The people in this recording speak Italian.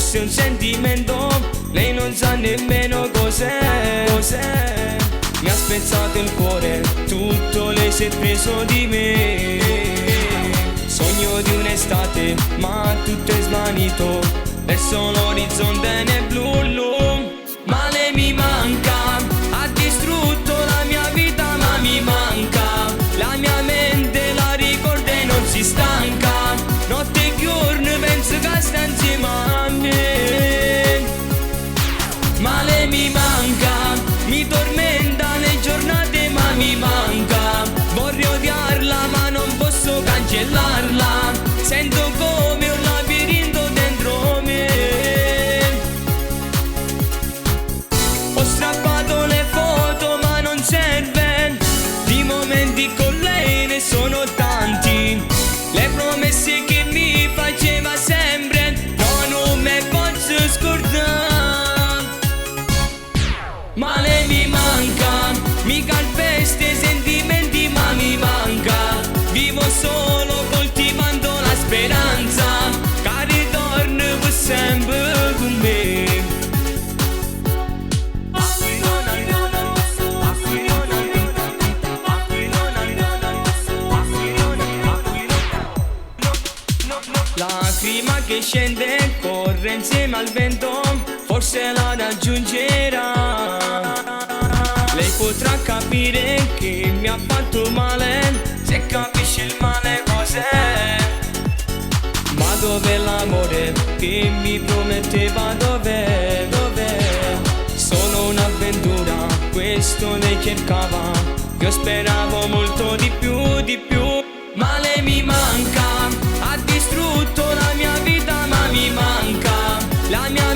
fosse un sentimento, lei non sa nemmeno cos'è. Mi ha spezzato il cuore, tutto lei si è preso di me. Sogno di un'estate, ma tutto è svanito, verso l'orizzonte nel blu. Ma lei mi manca, ha distrutto la mia vita, ma mi manca. La mia mente la ricorda e non si stanca. Notte e giorno penso che sta insieme a me. Ma lei mi manca, mi tormenta le giornate, ma mi manca. Vorrei odiarla ma non posso cancellarla. Sento come un labirinto dentro me. Ho strappato le foto ma non serve, di momenti con lei ne sono tanti. Le promesse che mi faceva sempre, no, non me posso scordare. Ma lei mi manca, mi calpesta i sentimenti ma mi manca. Vivo solo coltivando la speranza che ritorni per sempre con me. Lacrima che scende, corre insieme al vento, forse la raggiungerà. Lei potrà capire che mi ha fatto male, se capisce il male cos'è. Ma dov'è l'amore che mi prometteva, dov'è? Solo un'avventura, questo lei cercava. Io speravo molto di più. Ma lei mi manca, ha distrutto la mia vita, ma mi manca. La mia